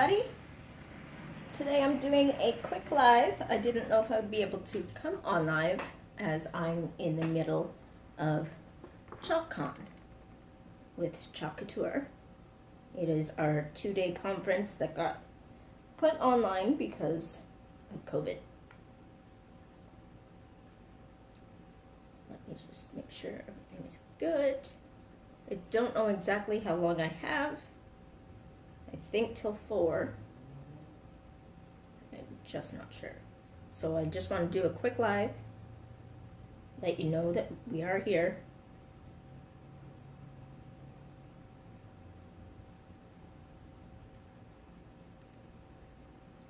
everybody. Today I'm doing a quick live. I didn't know if I would be able to come on live as I'm in the middle of ChalkCon with Chalk Couture. It is our 2-day conference that got put online because of COVID. Let me just make sure everything is good. I don't know exactly how long I have. I think till 4. I'm just not sure. So I just want to do a quick live, let you know that we are here.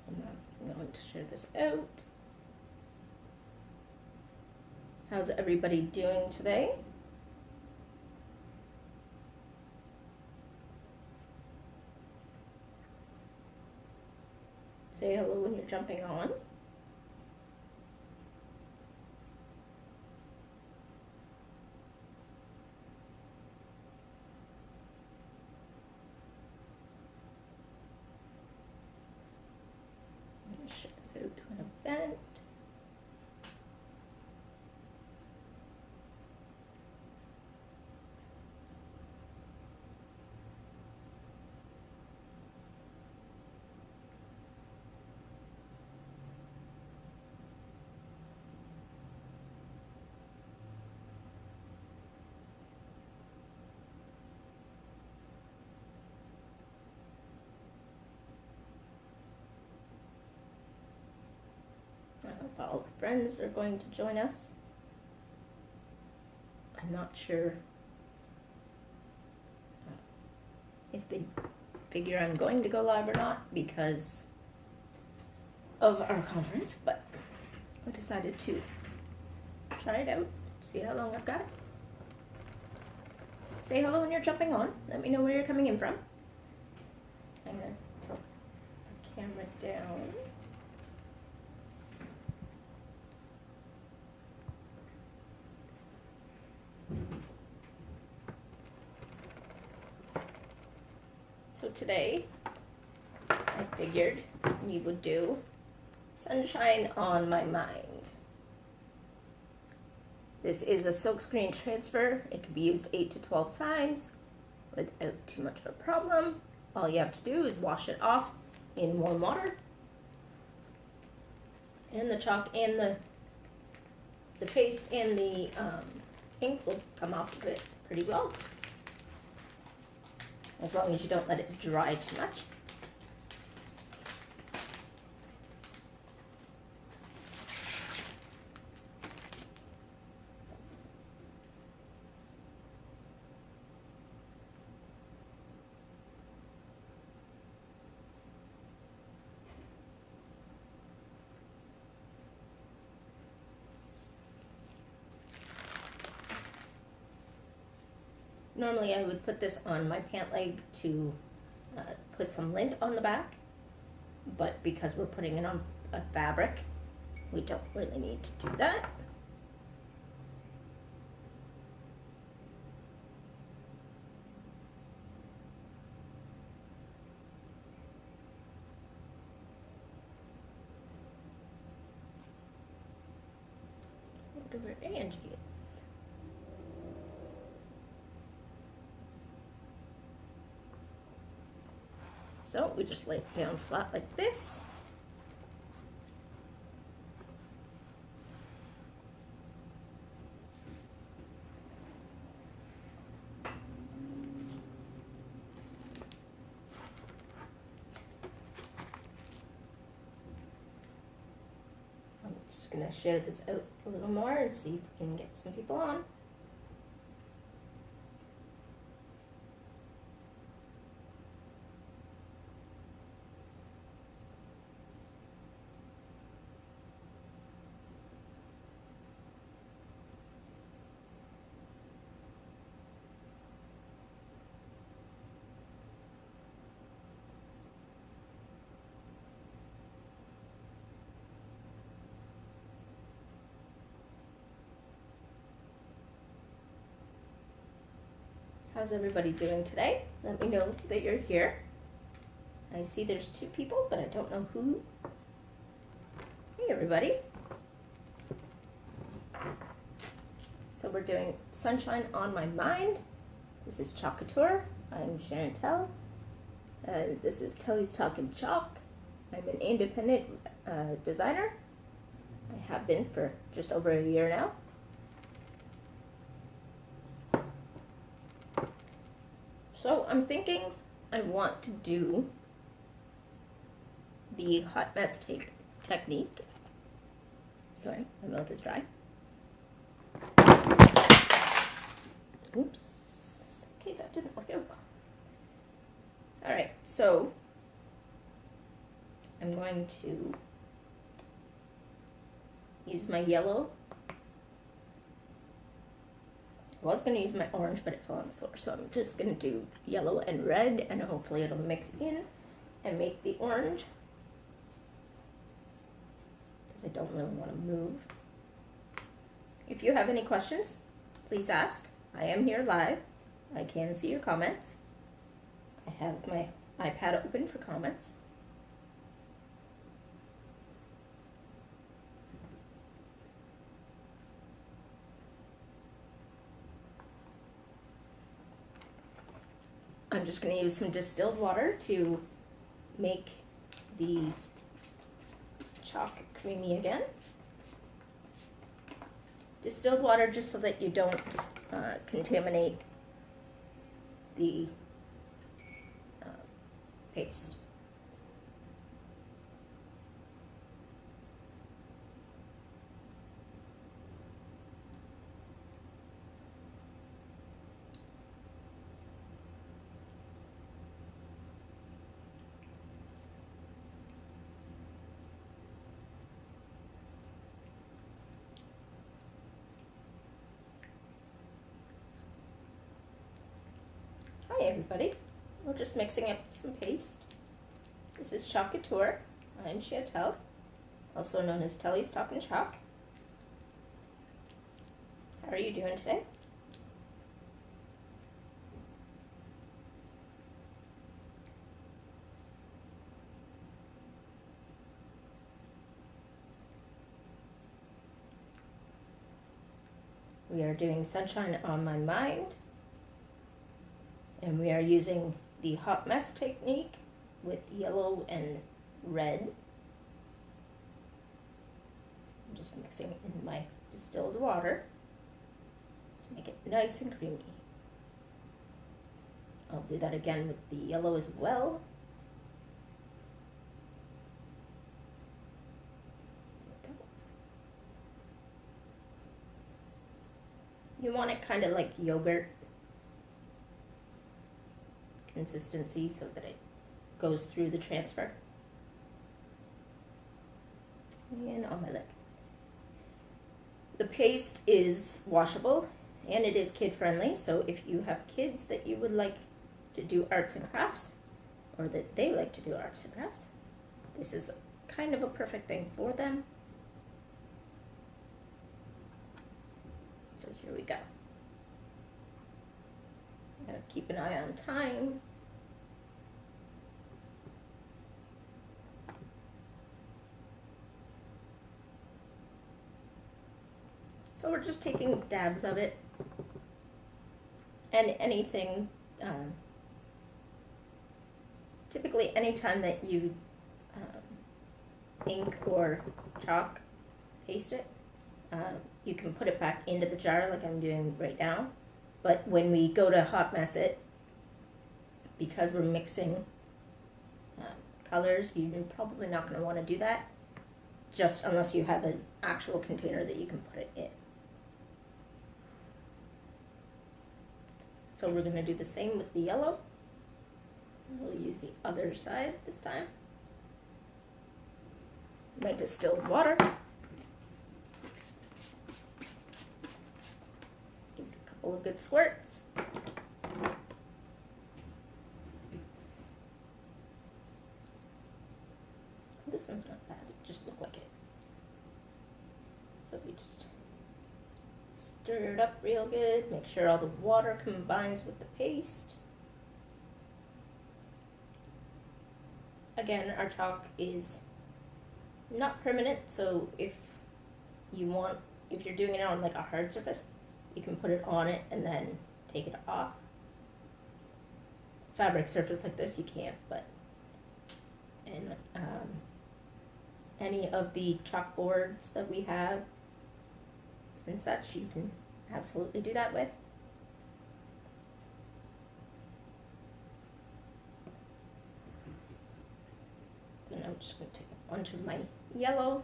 I'm going to share this out. How's everybody doing today? Say hello when you're jumping on. I'm going to share this out to an event. I hope all the friends are going to join us. I'm not sure if they figure I'm going to go live or not because of our conference, but I decided to try it out, see how long I've got. Say hello when you're jumping on. Let me know where you're coming in from. I'm going to tilt the camera down. So today, I figured we would do Sunshine on My Mind. This is a silkscreen transfer. It can be used 8 to 12 times without too much of a problem. All you have to do is wash it off in warm water. And the chalk and the paste and the ink will come off of it pretty well, as long as you don't let it dry too much. Normally I would put this on my pant leg to put some lint on the back, but because we're putting it on a fabric, we don't really need to do that. I wonder where Angie is. So we just lay it down flat like this. I'm just going to share this out a little more and see if we can get some people on. How's everybody doing today? Let me know that you're here. I see there's 2 people, but I don't know who. Hey everybody. So we're doing Sunshine on My Mind. This is Chalk Couture. I'm Chantel. This is Telly's Talkin' Chalk. I'm an independent designer. I have been for just over a year now. So I'm thinking I want to do the hot mess technique. Sorry, my mouth is dry. Oops. Okay, that didn't work out. Alright, so I'm going to use my yellow. I was going to use my orange, but it fell on the floor, so I'm just going to do yellow and red, and hopefully it'll mix in and make the orange, because I don't really want to move. If you have any questions, please ask. I am here live. I can see your comments. I have my iPad open for comments. I'm just going to use some distilled water to make the chalk creamy again. Distilled water just so that you don't contaminate the paste. Hi everybody, we're just mixing up some paste. This is Chalk Couture. I'm Chantel, also known as Telly's Talkin' Chalk. How are you doing today? We are doing Sunshine on My Mind. And we are using the hot mess technique with yellow and red. I'm just mixing in my distilled water to make it nice and creamy. I'll do that again with the yellow as well. You want it kind of like yogurt consistency so that it goes through the transfer. And on my lip. The paste is washable and it is kid friendly, so if you have kids that you would like to do arts and crafts, or that they like to do arts and crafts, this is kind of a perfect thing for them. So here we go. Gotta keep an eye on time. So we're just taking dabs of it, and anything, typically anytime that you ink or chalk paste it, you can put it back into the jar like I'm doing right now. But when we go to hot mess it, because we're mixing colors, you're probably not going to want to do that, just unless you have an actual container that you can put it in. So we're going to do the same with the yellow. We'll use the other side this time. My distilled water. Give it a couple of good squirts. This one's not bad, it just looked like it. So we just stir it up real good, make sure all the water combines with the paste. again, our chalk is not permanent, so if you're doing it on like a hard surface, you can put it on it and then take it off. Fabric surface like this, you can't, but in any of the chalkboards that we have and such, you can absolutely do that with. So now I'm just going to take a bunch of my yellow.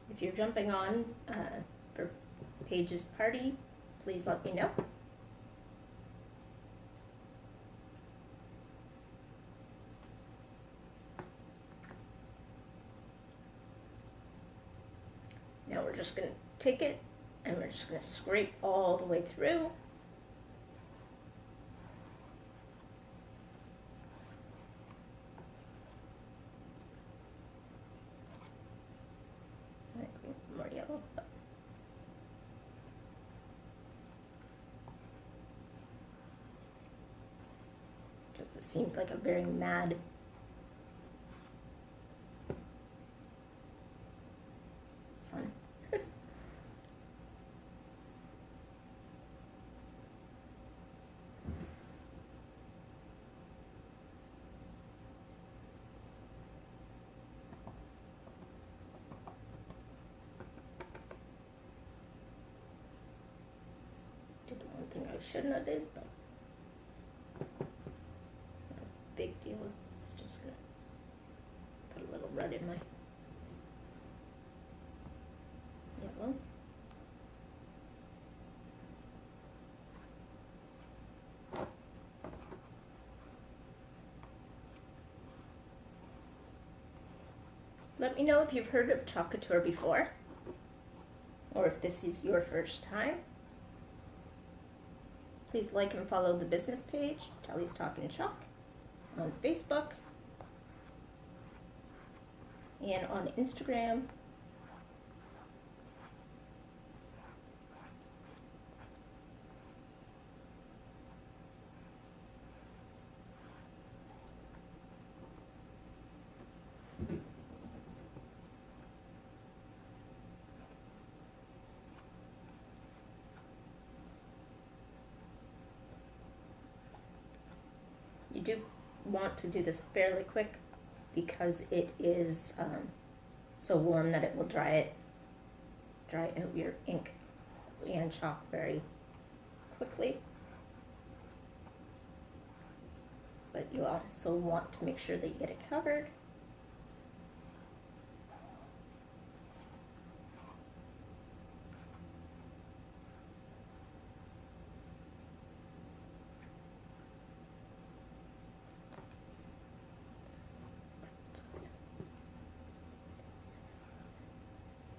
If you're jumping on for Paige's party, please let me know. Now we're just going to take it and we're just going to scrape all the way through. More yellow. Because this seems like a very mad sun. Did the one thing I shouldn't have did, but it's not a big deal. It's just gonna put a little red in my yellow. Let me know if you've heard of Chalk Couture before, or if this is your first time. Please like and follow the business page, Tally's Talkin' Chalk, on Facebook and on Instagram. You do want to do this fairly quick because it is so warm that it will dry out your ink and chalk very quickly. But you also want to make sure that you get it covered.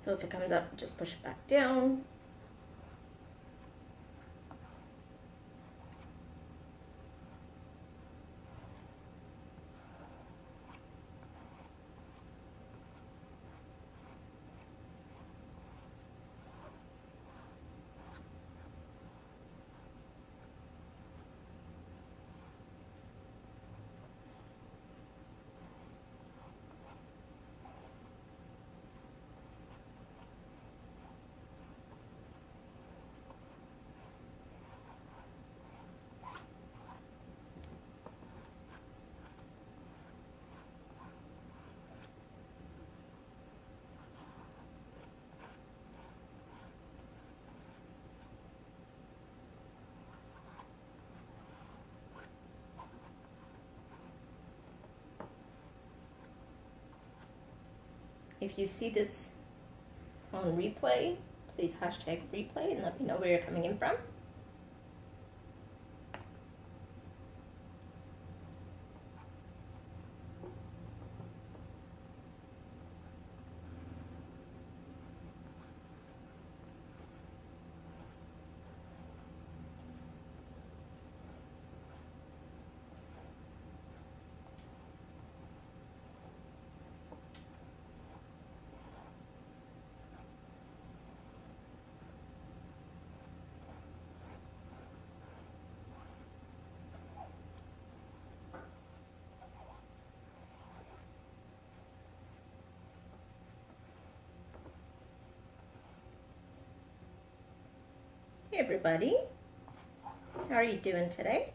So if it comes up, just push it back down. If you see this on replay, please hashtag replay and let me know where you're coming in from. Hey everybody, how are you doing today?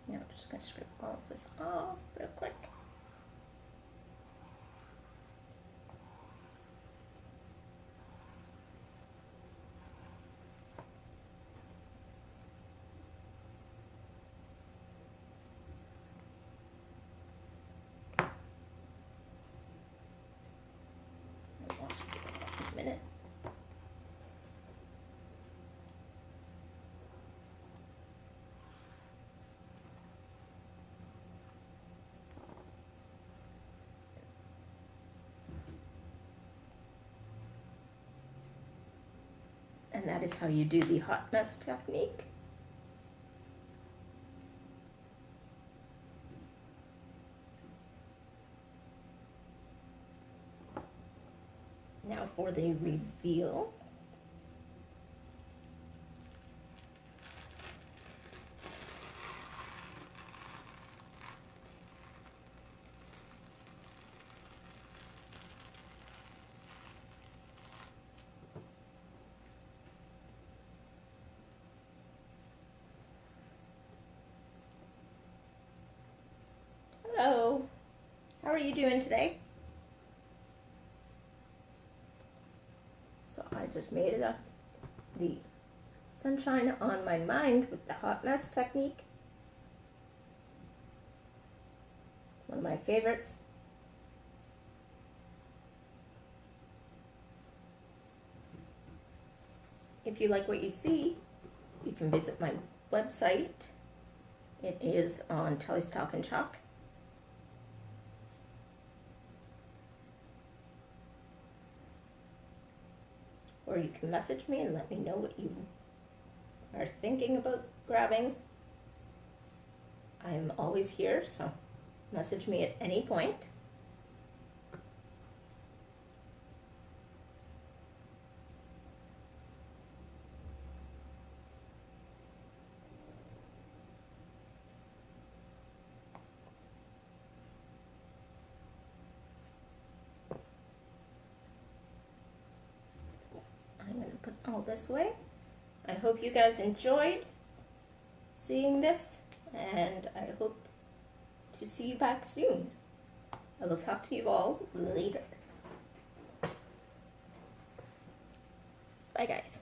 Now I'm just going to strip all of this off real quick. I'll wash this off in a minute. And that is how you do the hot mess technique. Now for the reveal. Hello, how are you doing today? So I just made it up, the sunshine on my mind with the hot mess technique. One of my favorites. If you like what you see, you can visit my website. It is on Telly's Talk and Chalk. Or you can message me and let me know what you are thinking about grabbing. I'm always here, so message me at any point. I'm going to put all this away. I hope you guys enjoyed seeing this, and I hope to see you back soon. I will talk to you all later. Bye guys.